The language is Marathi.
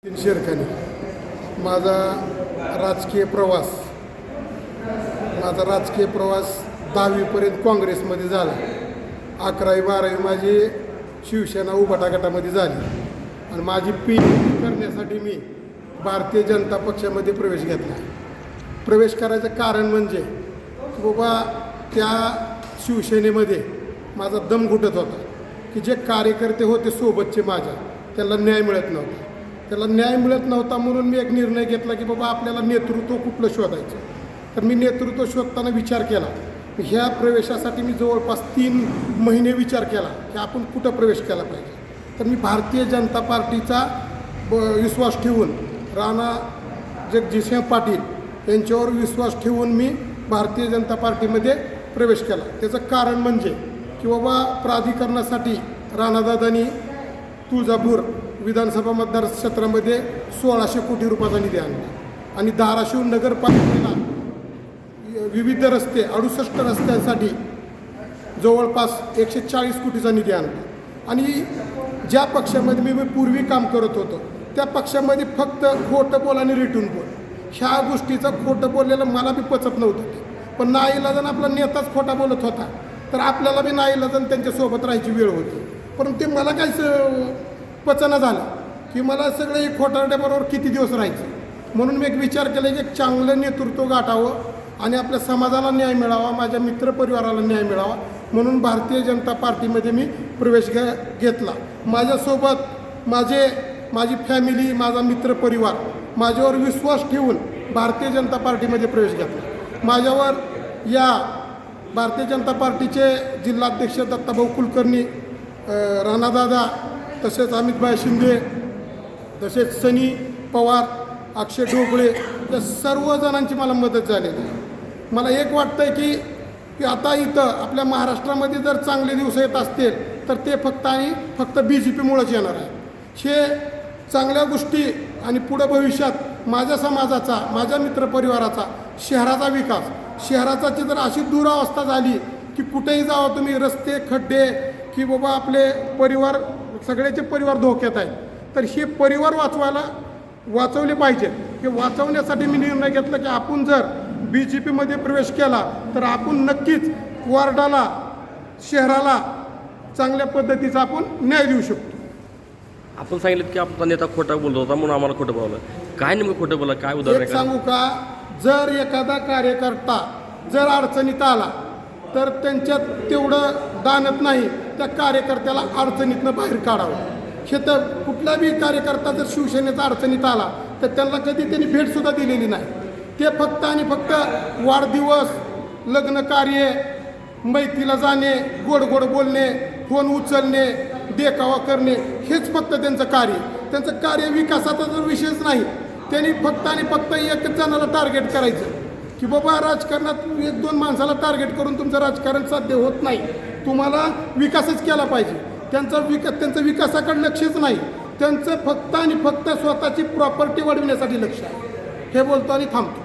शिरकानी माझा राजकीय प्रवास 10वीपर्यंत काँग्रेसमध्ये झाला. 11वी 12वी माझी शिवसेना उभाटा गटामध्ये झाली आणि माझी PhD करण्यासाठी मी भारतीय जनता पक्षामध्ये प्रवेश घेतला. प्रवेश करायचं कारण म्हणजे की बाबा त्या शिवसेनेमध्ये माझा दम घुटत होता की जे कार्यकर्ते होते सोबतचे माझ्या त्यांना न्याय मिळत नव्हता. त्याला न्याय मिळत नव्हता म्हणून मी एक निर्णय घेतला की बाबा आपल्याला नेतृत्व कुठलं शोधायचं. तर मी नेतृत्व शोधताना विचार केला. ह्या प्रवेशासाठी मी जवळपास 3 महिने विचार केला की आपण कुठं प्रवेश केला पाहिजे. तर मी भारतीय जनता पार्टीचा विश्वास ठेवून राणा जगजितसिंह पाटील यांच्यावर विश्वास ठेवून मी भारतीय जनता पार्टीमध्ये प्रवेश केला. त्याचं कारण म्हणजे की बाबा प्राधिकरणासाठी राणादादांनी तुळजापूर विधानसभा मतदारक्षेत्रामध्ये 1600 कोटी रुपयाचा निधी आणला आणि धाराशिव नगरपालिकेला विविध रस्ते 68 रस्त्यांसाठी जवळपास 140 कोटीचा निधी आणला. आणि ज्या पक्षामध्ये मी पूर्वी काम करत होतो त्या पक्षामध्ये फक्त खोटं बोल आणि रिटून बोल ह्या गोष्टीचं खोटं बोललेलं मला बी पचत नव्हतं. पण नाईलाजानं आपला नेताच खोटा बोलत होता तर आपल्याला बी नाईलाजानं त्यांच्यासोबत राहायची वेळ होती. परंतु ते मला काहीच पचना झालं की मला सगळे खोटारड्याबरोबर किती दिवस राहायचं. म्हणून मी एक विचार केला की एक चांगलं नेतृत्व गाठावं आणि आपल्या समाजाला न्याय मिळावा, माझ्या मित्रपरिवाराला न्याय मिळावा म्हणून भारतीय जनता पार्टीमध्ये मी प्रवेश घेतला. माझ्यासोबत माझी फॅमिली, माझा मित्रपरिवार माझ्यावर विश्वास ठेवून भारतीय जनता पार्टीमध्ये प्रवेश घेतला. माझ्यावर या भारतीय जनता पार्टीचे जिल्हाध्यक्ष दत्ताभाऊ कुलकर्णी, राणादादा, तसेच अमितभाई शिंदे, तसेच सनी पवार, अक्षय ढोबळे या सर्वजणांची मला मदत झालेली आहे. मला एक वाटतं आहे की आता इथं आपल्या महाराष्ट्रामध्ये जर चांगले दिवस येत असतील तर ते फक्त BJPमुळेच येणार आहे. हे चांगल्या गोष्टी आणि पुढं भविष्यात माझ्या समाजाचा, माझ्या मित्रपरिवाराचा, शहराचा विकास, शहराची जर अशी दुरावस्था झाली की कुठेही जावं तुम्ही रस्ते खड्डे की बाबा आपले परिवार सगळ्याचे परिवार धोक्यात आहेत तर हे परिवार वाचवले पाहिजे. हे वाचवण्यासाठी मी निर्णय घेतला की आपण जर BJPमध्ये प्रवेश केला तर आपण नक्कीच वॉर्डाला, शहराला चांगल्या पद्धतीचा आपण न्याय देऊ शकतो. आपण सांगितलं की आपला नेता खोटा बोलत होता म्हणून आम्हाला खोटं बोललं. काय नेमकं खोटं बोला, काय उदाहरण सांगू का? जर एखादा कार्यकर्ता जर अडचणीत आला तर त्यांच्यात तेवढं दानत नाही त्या कार्यकर्त्याला अडचणीतनं बाहेर काढावं. हे तर कुठला बी कार्यकर्ता जर शिवसेनेचा अडचणीत आला तर त्यांना कधी त्यांनी भेटसुद्धा दिलेली नाही. ते फक्त आणि फक्त वाढदिवस, लग्न कार्य, मैत्रीला जाणे, गोड गोड बोलणे, फोन उचलणे, देखावा करणे हेच फक्त त्यांचं कार्य. त्यांचं कार्य विकासाचा जर विषयच नाही. त्यांनी फक्त आणि फक्त एकच जणाला टार्गेट करायचं की बाबा राजकारणात 1-2 माणसाला टार्गेट करून तुमचं राजकारण साध्य होत नाही. तुम्हाला विकासच केला पाहिजे. त्यांचं विकासाकडे लक्षच नाही. त्यांचं फक्त आणि फक्त स्वतःची प्रॉपर्टी वाढविण्यासाठी लक्ष आहे. हे बोलतो आणि थांबतो.